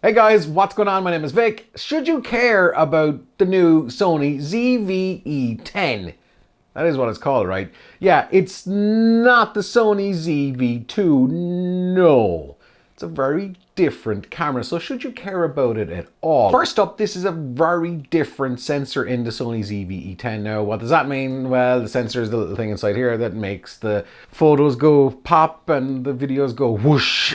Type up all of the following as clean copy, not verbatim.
Hey guys, what's going on? My name is Vic. Should you care about the new Sony ZV-E10? That is what it's called, right? Yeah, it's not the Sony ZV-2, no. It's a very different camera, so should you care about it at all? First up, this is a very different sensor in the Sony ZV-E10. Now, what does that mean? Well, the sensor is the little thing inside here that makes the photos go pop and the videos go whoosh.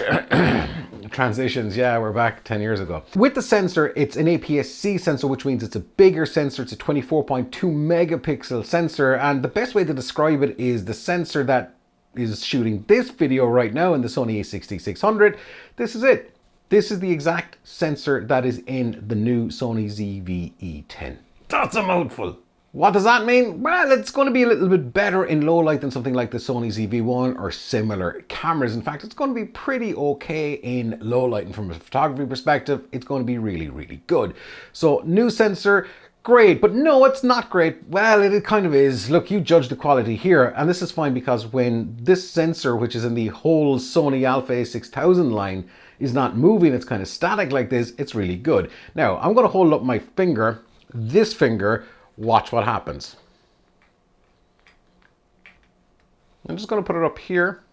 Transitions, yeah, we're back 10 years ago. With the sensor, it's an APS-C sensor, which means it's a bigger sensor. It's a 24.2 megapixel sensor, and the best way to describe it is the sensor that is shooting this video right now in the Sony a6600. This is it. This is the exact sensor that is in the new Sony ZV-E10. That's a mouthful. What does that mean? Well, it's going to be a little bit better in low light than something like the Sony ZV-1 or similar cameras. In fact, it's going to be pretty okay in low light, and from a photography perspective, it's going to be really, really good. So, new sensor, great, but no, it's not great. Well, it kind of is. Look, you judge the quality here, and this is fine because when this sensor, which is in the whole Sony Alpha A6000 line, is not moving, it's kind of static like this, it's really good. Now, I'm going to hold up my finger, this finger. Watch what happens. I'm just going to put it up here,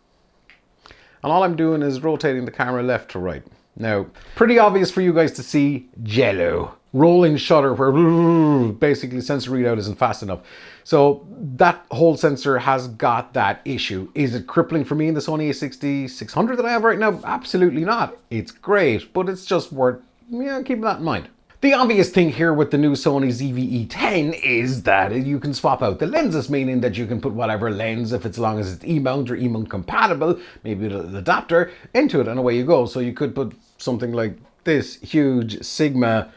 and all I'm doing is rotating the camera left to right. Now, pretty obvious for you guys to see jello. Rolling shutter where basically sensor readout isn't fast enough. So that whole sensor has got that issue. Is it crippling for me in the Sony a6600 that I have right now? Absolutely not. It's great, but it's just worth keeping that in mind. The obvious thing here with the new Sony ZV-E10 is that you can swap out the lenses, meaning that you can put whatever lens, if it's long as it's E-mount or E-mount compatible, maybe a little adapter, into it, and away you go. So you could put something like this huge Sigma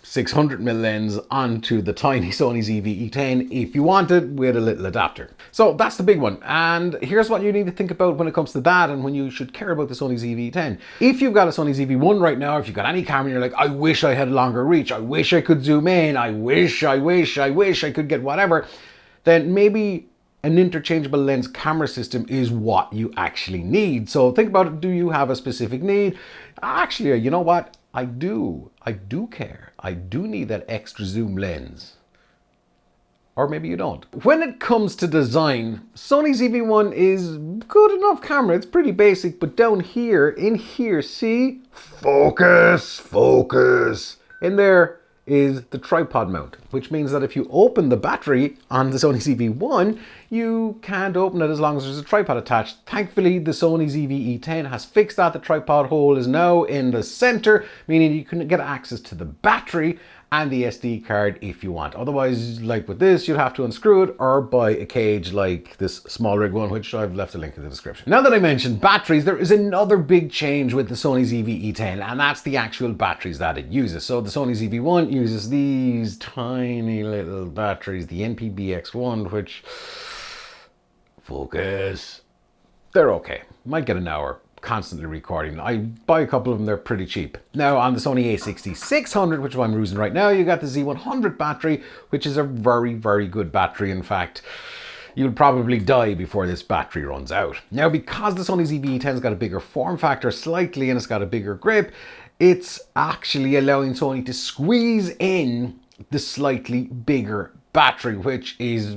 600mm lens onto the tiny Sony ZV-E10 if you wanted, with a little adapter. So that's the big one, and here's what you need to think about when it comes to that and when you should care about the Sony ZV-E10. If you've got a Sony ZV-1 right now, if you've got any camera and you're like, I wish I had a longer reach, I wish I could zoom in, I wish I could get whatever, then maybe an interchangeable lens camera system is what you actually need. So think about it. Do you have a specific need? Actually, you know what? I do care. I do need that extra zoom lens. Or maybe you don't. When it comes to design, Sony ZV-1 is good enough camera. It's pretty basic, but down here, in here, see? Focus. In there is the tripod mount, which means that if you open the battery on the Sony ZV-1, you can't open it as long as there's a tripod attached. Thankfully, the Sony ZV-E10 has fixed that. The tripod hole is now in the center, meaning you can get access to the battery and the SD card if you want. Otherwise, like with this, you'd have to unscrew it or buy a cage like this small rig one, which I've left a link in the description. Now that I mentioned batteries, there is another big change with the Sony ZV-E10, and that's the actual batteries that it uses. So the Sony ZV-1 uses these tiny little batteries, the NPBX1, which, focus, they're okay. Might get an hour. Constantly recording. I buy a couple of them, they're pretty cheap. Now on the Sony a6600, which I'm using right now, you got the Z100 battery, which is a very, very good battery. In fact, you'll probably die before this battery runs out. Now, because the Sony ZV-E10's got a bigger form factor slightly, and it's got a bigger grip, it's actually allowing Sony to squeeze in the slightly bigger battery, which is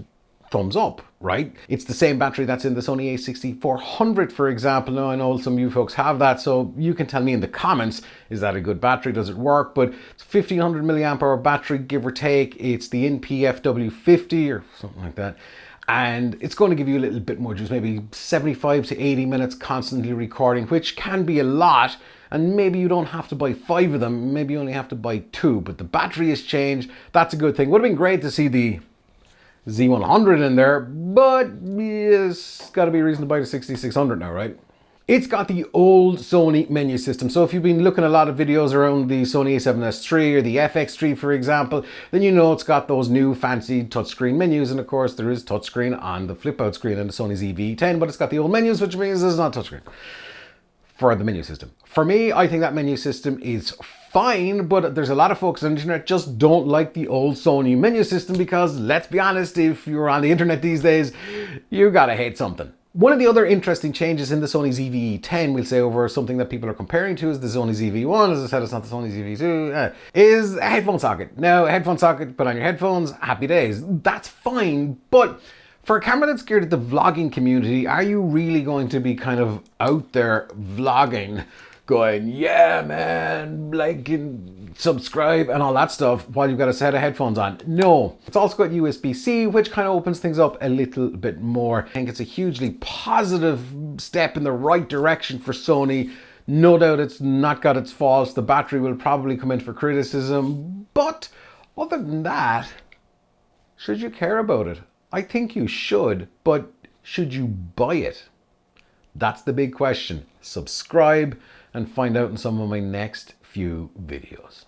thumbs up, right? It's the same battery that's in the Sony a6400, for example. Now, I know some of you folks have that, so you can tell me in the comments, is that a good battery? Does it work? But it's 1500 milliamp hour battery, give or take. It's the NPFW50 or something like that. And it's going to give you a little bit more juice, maybe 75 to 80 minutes constantly recording, which can be a lot. And maybe you don't have to buy 5 of them, maybe you only have to buy 2, but the battery has changed. That's a good thing. Would have been great to see the Z100 in there, but it's got to be a reason to buy the 6600 now, right? It's got the old Sony menu system. So if you've been looking at a lot of videos around the Sony a7S III or the FX3, for example, then you know it's got those new fancy touchscreen menus. And of course, there is touchscreen on the flip out screen in the Sony ZV-E10, but it's got the old menus, which means it's not touchscreen for the menu system. For me, I think that menu system is fine, but there's a lot of folks on the internet just don't like the old Sony menu system because, let's be honest, if you're on the internet these days, you gotta hate something. One of the other interesting changes in the Sony ZV-E10, we'll say, over something that people are comparing to is the Sony ZV-1, as I said, it's not the Sony ZV-2, is a headphone socket. Now, a headphone socket, put on your headphones, happy days. That's fine, but for a camera that's geared at the vlogging community, are you really going to be kind of out there vlogging, going, yeah, man, like and subscribe and all that stuff while you've got a set of headphones on? No. It's also got USB-C, which kind of opens things up a little bit more. I think it's a hugely positive step in the right direction for Sony. No doubt it's not got its faults. The battery will probably come in for criticism, but other than that, should you care about it? I think you should, but should you buy it? That's the big question. Subscribe and find out in some of my next few videos.